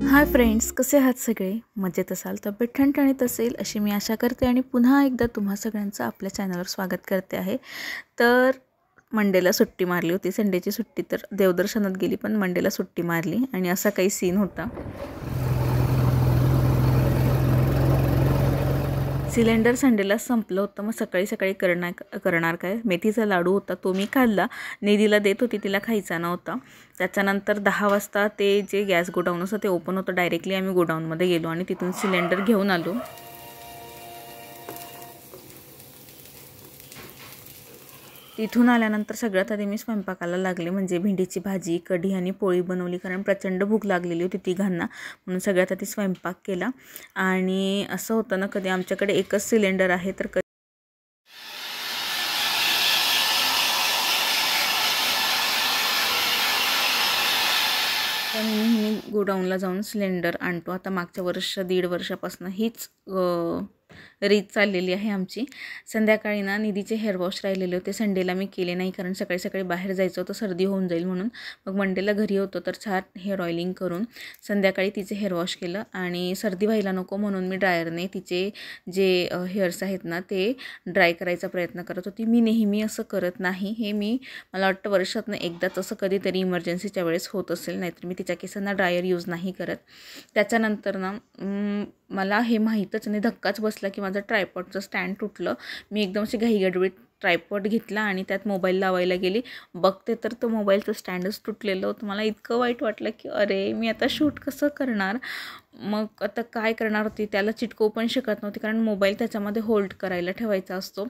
Hi friends, कसे आहात सगळे? मजेत असाल, तब्येत ठणठणीत असेल अशी मी आशा करते आणि पुन्हा एकदा तुम्हा सगळ्यांचं आपल्या चॅनलवर स्वागत करते आहे। तर मंडेला सुट्टी मारली होती, संडेची सुट्टी, तर देवदर्शनात गेली पण मंडेला सुट्टी मारली आणि असा काही सीन होता। सिलेंडर संडेला संपलं होतं, मग सकाळी सकाळी करणार काय, मेथीचा लाडू होता तो मी खाल्ला। निधीला देत होती, तिला खायचा नव्हता। त्याच्यानंतर 10 वाजता ते जे गॅस गोडाऊन असं ते ओपन होतं, डायरेक्टली आम्ही गोडाऊनमध्ये गेलो आणि तिथून सिलेंडर घेऊन आलो। तिथून आल्यानंतर सगळ्यात आधी मी स्वयंपाकाला लागले, म्हणजे भेंडीची भाजी, कढी आणि पोळी बनवली, कारण प्रचंड भूक लागलेली होती तिघांना, म्हणून सगळ्यात आधी स्वयंपाक केला। आणि असं होतं ना, कधी आमच्याकडे एकच सिलेंडर आहे तर नेहमी गोडाऊनला जाऊन सिलेंडर आणतो। आता मागच्या वर्ष 1.5 वर्षापासून हीच रीत चाललेली आहे आमची। संध्याकाळी ना निधीचे हेअर वॉश राहिलेले होते, संडेला मी केले नाही कारण सकाळी सकाळी बाहेर जायचं होतं, सर्दी होऊन जाईल म्हणून। मग मंडेला घरी होतो तर छान हेअर ऑइलिंग करून संध्याकाळी तिचे हेअर वॉश केलं आणि सर्दी व्हायला नको म्हणून मी ड्रायरने तिचे जे हेअर्स आहेत ना ते ड्राय करायचा प्रयत्न करत होती। मी नेहमी असं करत नाही, हे मला वाटतं वर्षातनं एकदाच असं कधीतरी इमर्जन्सीच्या वेळेस होत असेल, नाहीतर मी तिच्या केसांना ड्रायर यूज नाही करत। त्याच्यानंतर ना मला हे माहीतच नाही, धक्काच बसला की माझं ट्रायपॉडचं स्टँड तुटलं। मी एकदम अशी घाईगडबडीत ट्रायपॉड घेतला आणि त्यात मोबाईल लावायला गेली, बघते तर तो मोबाईलचं स्टँडच तुटलेलं होतं। मला इतकं वाईट वाटलं की अरे मी आता शूट कसं करणार, मग आता काय करणार होती, त्याला चिटकवू पण शकत नव्हती कारण मोबाईल त्याच्यामध्ये होल्ड करायला ठेवायचा असतो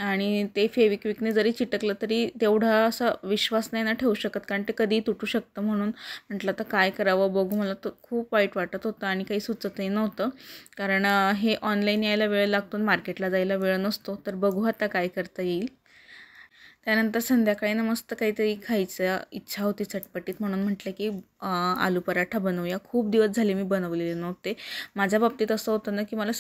आणि ते फेविक्विकने जरी चिटकलं तरी तेवढा असा विश्वास नाही ना ठेवू शकत, कारण ते कधीही तुटू शकतं। म्हणून म्हटलं तर काय करावं बघू, मला तर खूप वाईट वाटत होतं आणि काही सुचतही नव्हतं, कारण हे ऑनलाईन यायला वेळ लागतो, मार्केटला जायला वेळ नसतो, तर बघू आता काय करता येईल। त्यानंतर संध्याकाळी ना मस्त काहीतरी खायचं इच्छा होती चटपटीत, म्हणून म्हटलं की आलू पराठा बनवूया। खूप दिवस झाले मी बनवलेले नव्हते। माझ्या बाबतीत असं होतं ना की मला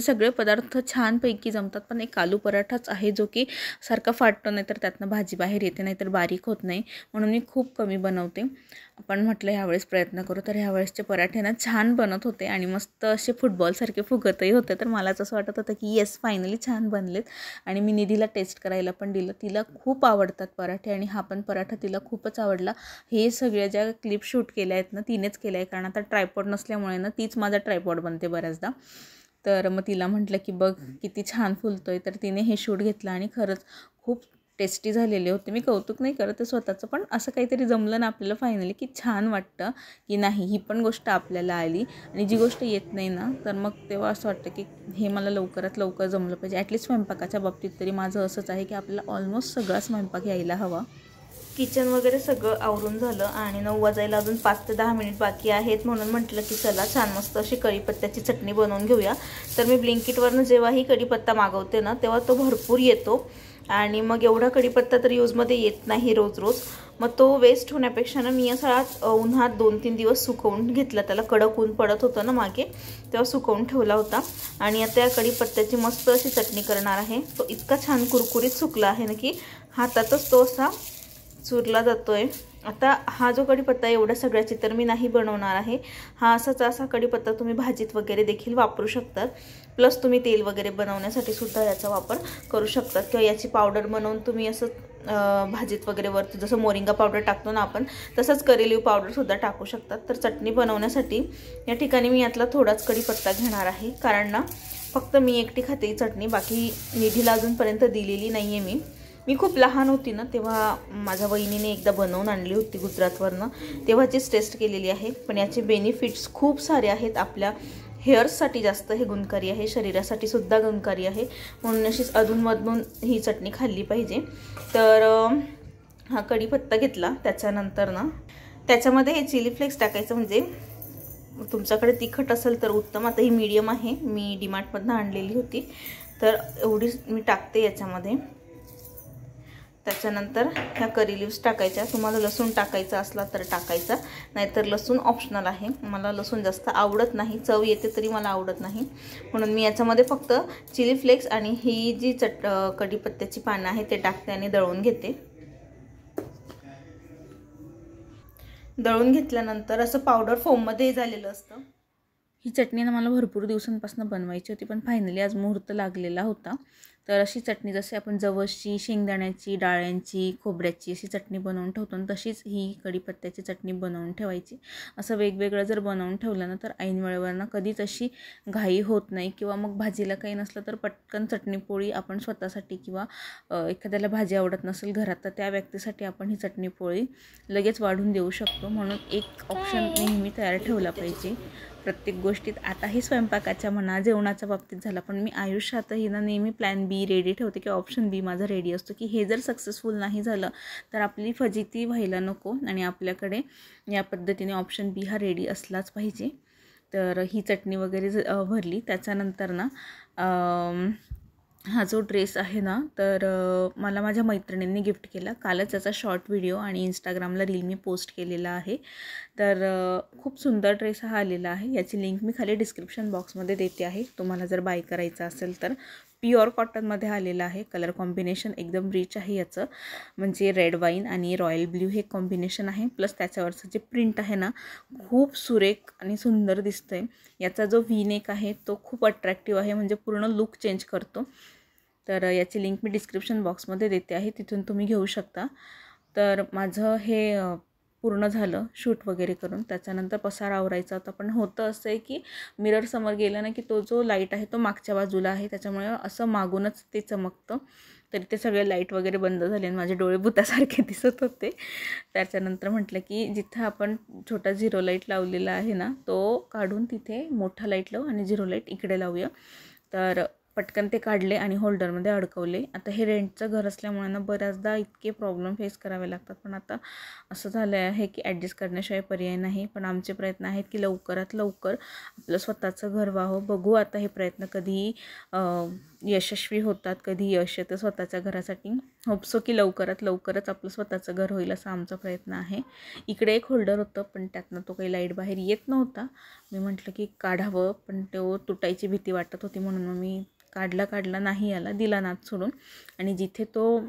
सगळे पदार्थ छानपैकी जमतात, पण एक आलू पराठाच आहे जो की सारखा फाटतो, नाही तर त्यातनं भाजी बाहेर येते, नाहीतर बारीक होत नाही, म्हणून मी खूप कमी बनवते। पण म्हटलं ह्यावेळेस प्रयत्न करू, तर ह्यावेळेसचे पराठे ना छान बनत होते आणि मस्त असे फुटबॉलसारखे फुगतही होते। तर मलाच असं वाटत होतं की येस फायनली छान बनलेत आणि मी निधीला टेस्ट करायला पण दिलं, तिला खूप आवडतात पराठे आणि हा पण पराठा तिला खूपच आवडला। हे सगळ्या ज्या क्लिप शूट केल्या आहेत ना तिनेच केल्या आहे, कारण आता ट्रायपॉड नसल्यामुळे ना तीच माझा ट्रायपॉड बनते बऱ्याचदा। तर मग तिला म्हटलं की बघ किती छान फुलतोय, तर तिने हे शूट घेतलं आणि खरंच खूप टेस्टी झालेले होते। मी कौतुक नाही करत स्वतःचं, पण असं काहीतरी जमलं ना आपल्याला फायनली की छान वाटतं की नाही ही पण गोष्ट आपल्याला आली, आणि जी गोष्ट येत नाही ना तर मग तेव्हा असं वाटतं की हे मला लवकरात लवकर जमलं पाहिजे। ॲटलिस्ट स्वयंपाकाच्या बाबतीत तरी माझं असंच आहे की आपल्याला ऑलमोस्ट सगळा स्वयंपाक यायला हवा। किचन वगैरे सगळं आवरून झालं आणि 9 वाजायला अजून 5 ते 10 मिनिट बाकी आहेत, म्हणून म्हटलं की चला छान मस्त अशी कढीपत्त्याची चटणी बनवून घेऊया। तर मी ब्लिंकिटवरनं जेव्हाही कढीपत्ता मागवते ना तेव्हा तो भरपूर येतो आणि मग एवढा कढीपत्ता तर यूजमध्ये येत नाही रोज रोज, मग तो वेस्ट होण्यापेक्षा ना मी असा उन्हात 2-3 दिवस सुकवून घेतला, त्याला कडक ऊन पडत होतं ना मागे, तेव्हा सुकवून ठेवला होता आणि आता या कढीपत्त्याची मस्त अशी चटणी करणार आहे। तो इतका छान कुरकुरीत सुकला आहे ना की हातातच तो असा चुरला जातोय। आता हा जो कढीपत्ता एवढ्या सगळ्याची तर मी नाही बनवणार आहे, हा असा कढीपत्ता तुम्ही भाजीत वगैरे देखील वापरू शकतात, प्लस तुम्ही तेल वगैरे बनवण्यासाठी सुद्धा याचा वापर करू शकतात, किंवा याची पावडर बनवून तुम्ही असं भाजीत वगैरे वरती जसं मोरिंगा पावडर टाकतो ना आपण तसंच करी लीव्ह पावडर सुद्धा टाकू शकतात। तर चटणी बनवण्यासाठी या ठिकाणी मी यातला थोडाच कढीपत्ता घेणार आहे, कारण ना फक्त मी एकटी खाते ही चटणी, बाकी निधीला अजूनपर्यंत दिलेली नाही आहे। मी खूप लहान होती ना तेव्हा माझ्या वहिनीने एकदा बनवून आणली होती गुजरातवरनं, तेव्हाचीच टेस्ट केलेली आहे, पण याचे बेनिफिट्स खूप सारे आहेत। आपल्या हेअर्ससाठी जास्त हे गुणकारी आहे, शरीरासाठी सुद्धा गुणकारी आहे, म्हणून अशीच अधूनमधून ही चटणी खाल्ली पाहिजे। तर हा कढीपत्ता घेतला, त्याच्यानंतर ना त्याच्यामध्ये हे चिली फ्लेक्स टाकायचं, म्हणजे तुमच्याकडे तिखट असेल तर उत्तम। आता ही मीडियम आहे, मी डीमार्टमधनं आणलेली होती, तर एवढीच मी टाकते याच्यामध्ये। त्याच्यानंतर ह्या करी लीव्स टाकायच्या, तुम्हाला लसूण टाकायचा असला तर टाकायचा, नाहीतर लसूण ऑप्शनल आहे। मला लसूण जास्त आवडत नाही, चव येते तरी मला आवडत नाही, म्हणून मी याच्यामध्ये फक्त चिली फ्लेक्स आणि ही जी कढीपत्त्याची पानं आहे ते टाकते आणि दळून घेते। दळून घेतल्यानंतर असं पावडर फॉर्ममध्ये झालेलं असतं. ही चटणी ना मला भरपूर दिवसांपासून बनवायची होती, पण फायनली आज मुहूर्त लागलेला होता. तर अशी चटणी जशी आपण जवसची, शेंगदाण्याची, डाळ्यांची, खोबऱ्याची अशी चटणी बनवून ठेवतो ना, तशीच ही कढीपत्त्याची चटणी बनवून ठेवायची. असं वेगवेगळं जर बनवून ठेवलं ना तर ऐन वेळेवर ना कधीच अशी घाई होत नाही, किंवा मग भाजीला काही नसलं तर पटकन चटणी पोळी आपण स्वतःसाठी किंवा एखाद्याला भाजी आवडत नसेल घरात तर त्या व्यक्तीसाठी आपण ही चटणी पोळी लगेच वाढून देऊ शकतो. म्हणून एक ऑप्शन नेहमी तयार ठेवला पाहिजे प्रत्येक गोष्टीत. आताही स्वयंपाकाच्या म्हणा, जेवणाच्या बाबतीत झाला, पण मी आयुष्यातही ना नेहमी प्लॅन बी रेडी ठेवते किंवा ऑप्शन बी माझा रेडी असतो, की हे जर सक्सेसफुल नाही झालं तर आपली फजिती व्हायला नको आणि आपल्याकडे या पद्धतीने ऑप्शन बी हा रेडी असलाच पाहिजे. तर ही चटणी वगैरे भरली. त्याच्यानंतर ना हा जो ड्रेस आहे ना तर मला माझ्या मैत्रिणींनी गिफ्ट केला. कालच याचा शॉर्ट व्हिडिओ आणि इंस्टाग्रामला रील मी पोस्ट केलेला आहे. तर खूप सुंदर ड्रेस हा आलेला आहे. याची लिंक मी खाली डिस्क्रिप्शन बॉक्समध्ये देते आहे, तुम्हाला जर बाय करायचं असेल तर. प्युअर कॉटनमध्ये आलेला आहे. कलर कॉम्बिनेशन एकदम रिच आहे याचं, म्हणजे रेड वाईन आणि रॉयल ब्ल्यू हे कॉम्बिनेशन आहे. प्लस त्याच्यावरचं जे प्रिंट आहे ना खूप सुरेख आणि सुंदर दिसतं आहे. याचा जो व्ही नेक आहे तो खूप अट्रॅक्टिव्ह आहे, म्हणजे पूर्ण लुक चेंज करतो. तर याची लिंक मी डिस्क्रिप्शन बॉक्समध्ये देते आहे, तिथून तुम्ही घेऊ शकता. तर माझं हे पूर्ण झालं शूट वगैरे करून. त्याच्यानंतर पसारा आवरायचा होता, पण होतं असं आहे की मिरर समोर गेलं ना की तो जो लाईट आहे तो मागच्या बाजूला आहे, त्याच्यामुळे असं मागूनच ते चमकतं. तरी ते सगळे लाईट वगैरे बंद झाले आणि माझे डोळे भुतासारखे दिसत होते. त्याच्यानंतर म्हटलं की जिथं आपण छोटा झिरो लाईट लावलेला आहे ना तो काढून तिथे मोठा लाईट लावू आणि झिरो लाईट इकडे लावूया. तर पटकन ते काढले आणि होल्डरमध्ये अडकवले. आता हे रेंटचं घर असल्यामुळे ना बऱ्याचदा इतके प्रॉब्लेम फेस करावे लागतात, पण आता असं झालं आहे की ॲडजस्ट करण्याशिवाय पर्याय नाही. पण आमचे प्रयत्न आहेत की लवकरात लवकर आपलं स्वतःचं घर व्हावं. बघू आता हे प्रयत्न कधी यशस्वी होतात, कधी यश येतं स्वतःच्या घरासाठी. होपसो की लवकरात लवकरच आपलं स्वतःचं घर होईल असा आमचा प्रयत्न आहे. इकडे एक होल्डर होतं, पण त्यातनं तो काही लाईट बाहेर येत नव्हता. मी म्हटलं की काढावं, पण तो तुटायची भीती वाटत होती, म्हणून मग मी काढला नाही आला, दिला नाद सोडून. आणि जिथे तो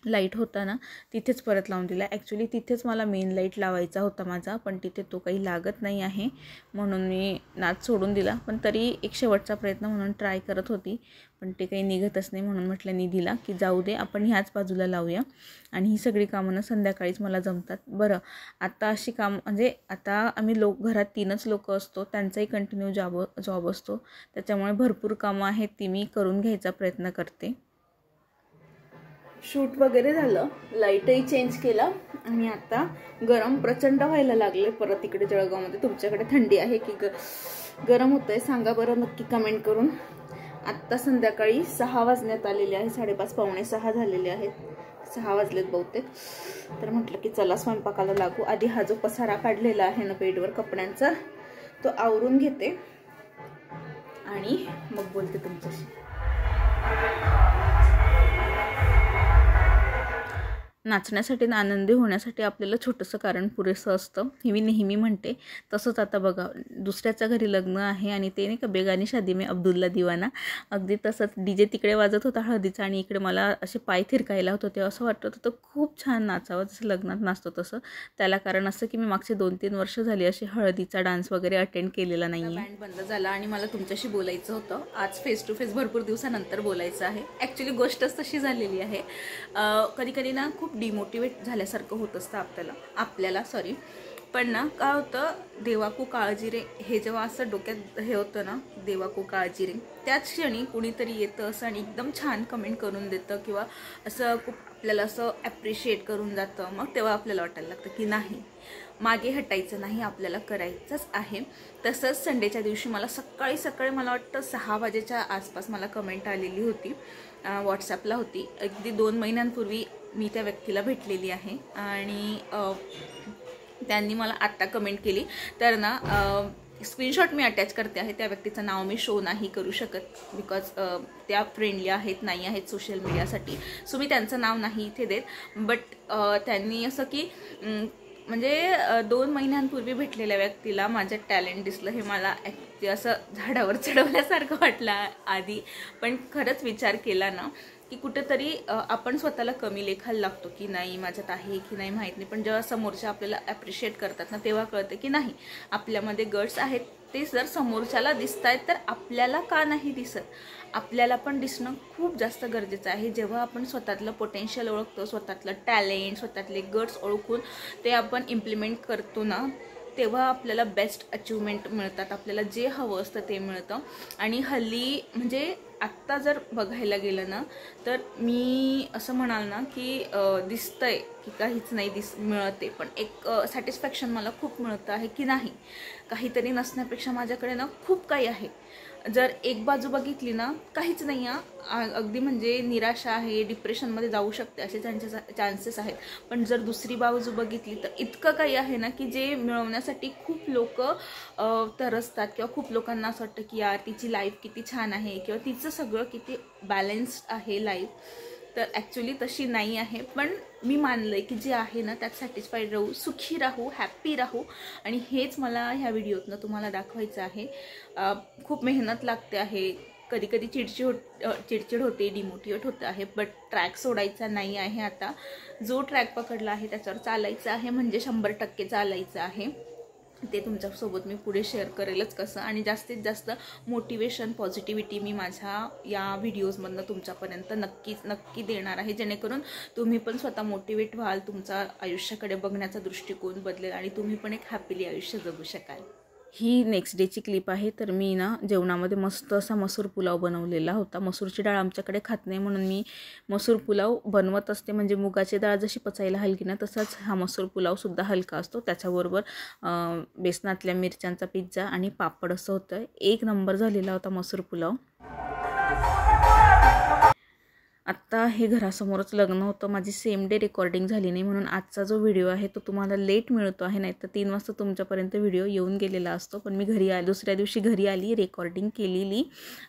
लाईट होता ना तिथेच परत लावून दिला. ॲक्च्युली तिथेच मला मेन लाईट लावायचा होता माझा, पण तिथे तो काही लागत नाही आहे, म्हणून मी नाद सोडून दिला. पण तरी एक शेवटचा प्रयत्न म्हणून ट्राय करत होती, पण ते काही निघतच नाही. म्हणून म्हटलं निधीला की जाऊ दे, आपण ह्याच बाजूला लावूया. आणि ही सगळी कामं ना संध्याकाळीच मला जमतात. बरं, आता अशी काम म्हणजे आता आम्ही घरात 3च लोक असतो, त्यांचाही कंटिन्यू जॉब असतो, त्याच्यामुळे भरपूर कामं आहेत ती मी करून घ्यायचा प्रयत्न करते. शूट वगैरे झालं, लाईटही चेंज केला आणि आता गरम प्रचंड व्हायला लागले परत इकडे जळगावमध्ये. तुमच्याकडे थंडी आहे की गरम होतंय सांगा बरं नक्की कमेंट करून. आत्ता संध्याकाळी 6 वाजण्यात आलेले आहे, 5:30 पावणे 6 झालेले आहेत, 6 वाजलेत बहुतेक. तर म्हटलं की चला स्वयंपाकाला लागू. आधी हा जो पसारा काढलेला आहे ना बेडवर कपड्यांचा तो आवरून घेते आणि मग बोलते तुमच्याशी. नाचण्यासाठी आणि आनंदी होण्यासाठी आपल्याला छोटंसं कारण पुरेसं असतं, हे मी नेहमी म्हणते. तसंच आता बघा, दुसऱ्याच्या घरी लग्न आहे आणि ते नाही का बेगानी शादी में अब्दुल्ला दिवाना, अगदी तसंच DJ तिकडे वाजत होता हळदीचा आणि इकडे मला असे पाय थिरकायला होत होते. असं वाटत होतं खूप छान नाचावं, जसं लग्नात नाचतो तसं. त्याला कारण असं की मी मागचे 2-3 वर्ष झाली अशी हळदीचा डान्स वगैरे अटेंड केलेला नाही आहे. बँड बंद झाला आणि मला तुमच्याशी बोलायचं होतं आज, फेस टू फेस भरपूर दिवसानंतर बोलायचं आहे. ॲक्च्युली गोष्टच तशी झालेली आहे. कधी कधी ना खूप डिमोटिवेट झाल्यासारखं होत असतं आपल्याला पण ना काय होतं, देवाकू काळजी रे, हे जेव्हा असं डोक्यात हे होतं ना देवाकू काळजी रे, त्याच क्षणी कुणीतरी येतं असं आणि एकदम छान कमेंट करून देतं किंवा असं खूप आपल्याला असं ॲप्रिशिएट करून जातं. मग तेव्हा आपल्याला वाटायला लागतं की नाही, मागे हटायचं नाही, आपल्याला करायचंच आहे. तसंच संडेच्या दिवशी मला सकाळी मला वाटतं 6 वाजेच्या आसपास मला कमेंट आलेली होती, व्हॉट्सॲपला होती. अगदी 2 महिन्यांपूर्वी मी त्या व्यक्तीला भेटलेली आहे आणि त्यांनी मला आत्ता कमेंट केली. तर ना स्क्रीनशॉट मी अटॅच करते आहे. त्या व्यक्तीचं नाव मी शो नाही करू शकत बिकॉज त्या फ्रेंडली नाही आहेत सोशल मीडियासाठी, सो मी त्यांचं नाव नाही इथे देत. बट त्यांनी असं की म्हणजे 2 महिन्यांपूर्वी भेटलेल्या व्यक्तीला माझं टॅलेंट दिसलं, हे मला असं झाडावर चढवल्यासारखं वाटलं आधी. पण खरंच विचार केला ना की कुठेतरी आपण स्वतःला कमी लेखायला लागतो की नाही माझ्यात आहे की नाही माहीत नाही, पण जेव्हा समोरच्या आपल्याला ॲप्रिशिएट करतात ना तेव्हा कळतं की नाही आपल्यामध्ये गट्स आहेत. ते जर समोरच्याला दिसत आहेत तर आपल्याला का नाही दिसत, आपल्याला पण दिसणं खूप जास्त गरजेचं आहे. जेव्हा आपण स्वतःतलं पोटेन्शियल ओळखतो, स्वतःतलं टॅलेंट, स्वतःतले गट्स ओळखून ते आपण इम्प्लिमेंट करतो ना, तेव्हा आपल्याला बेस्ट अचिव्हमेंट मिळतात, आपल्याला जे हवं असतं ते मिळतं. आणि हल्ली म्हणजे आत्ता जर बघायला गेलं ना तर मी असं म्हणाल ना की दिसतंय की काहीच नाही मिळते, पण एक सॅटिस्फॅक्शन मला खूप मिळतं आहे की नाही काहीतरी नसण्यापेक्षा माझ्याकडे ना खूप काही आहे. जर एक बाजू बघितली ना काहीच नाही आहे, अगदी म्हणजे निराशा आहे, डिप्रेशनमध्ये जाऊ शकते असे चान्सेस आहेत. पण जर दुसरी बाजू बघितली तर इतकं काही आहे ना की जे मिळवण्यासाठी खूप लोक तरसतात, किंवा खूप लोकांना असं वाटतं की यार तिची लाईफ किती छान आहे किंवा तिचं सगळं किती बॅलन्स्ड आहे लाईफ. तर ॲक्च्युली तशी नाही आहे. पण मी मानलं आहे की जे आहे ना त्यात सॅटिस्फाईड राहू, सुखी राहू, हॅप्पी राहू, आणि हेच मला ह्या व्हिडिओतनं तुम्हाला दाखवायचं आहे. खूप मेहनत लागते आहे, कधी कधी चिडचिड होते, डिमोटिवेट होतं आहे, बट ट्रॅक सोडायचा नाही आहे. आता जो ट्रॅक पकडला आहे त्याच्यावर चालायचं आहे, म्हणजे 100% चालायचं आहे. ते तुमच्यासोबत मी पुढे शेअर करेलच कसं, आणि जास्तीत जास्त मोटिवेशन, पॉझिटिव्हिटी मी माझ्या या व्हिडिओजमधनं तुमच्यापर्यंत नक्की देणार आहे, जेणेकरून तुम्ही पण स्वतः मोटिवेट व्हाल, तुमचा आयुष्याकडे बघण्याचा दृष्टिकोन बदलेल आणि तुम्ही पण एक हॅपीली आयुष्य जगू शकाल. ही नेक्स्ट डेची क्लिप आहे. तर मी ना जेवणामध्ये मस्त असा मसूर पुलाव बनवलेला होता. मसूरची डाळ आमच्याकडे खात नाही म्हणून मी मसूर पुलाव बनवत असते. म्हणजे मुगाची डाळ जशी पचायला हलकी ना, तसाच हा मसूर पुलावसुद्धा हलका असतो. त्याच्याबरोबर बेसनातल्या मिरच्यांचा पिझ्झा आणि पापड असं होतं. एक नंबर झालेला होता मसूर पुलाव. आत्ता हे घरासमोरच लग्न होतं, माझी सेम डे रेकॉर्डिंग झाली नाही, म्हणून आजचा जो व्हिडिओ आहे तो तुम्हाला लेट मिळतो आहे. नाही तर 3 वाजता तुमच्यापर्यंत व्हिडिओ येऊन गेलेला असतो. पण मी दुसऱ्या दिवशी घरी आली, रेकॉर्डिंग केलेली,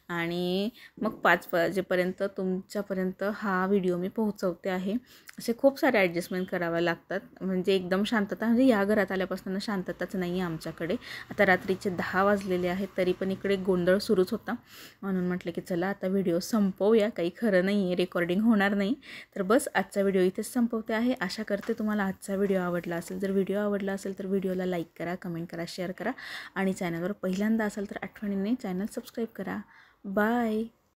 आणि मग 5 वाजेपर्यंत तुमच्यापर्यंत हा व्हिडिओ मी पोहोचवते आहे. असे खूप सारे ॲडजस्टमेंट कराव्या लागतात. म्हणजे एकदम शांतता, म्हणजे या घरात आल्यापासून शांतताच नाही आहे आमच्याकडे. आता रात्रीचे 10 वाजलेले आहेत, तरी पण इकडे गोंधळ सुरूच होता. म्हणून म्हटलं की चला आता व्हिडिओ संपवूया, काही खरं नाही आहे, रेकॉर्डिंग होणार नाही. तर बस आजचा व्हिडिओ इथेच संपवते आहे. आशा करते तुम्हाला आजचा व्हिडिओ आवडला असेल. जर व्हिडिओ आवडला असेल तर व्हिडिओला लाईक करा, कमेंट करा, शेअर करा, आणि चॅनलवर पहिल्यांदा असाल तर आठवणीने चॅनल सबस्क्राईब करा. बाय.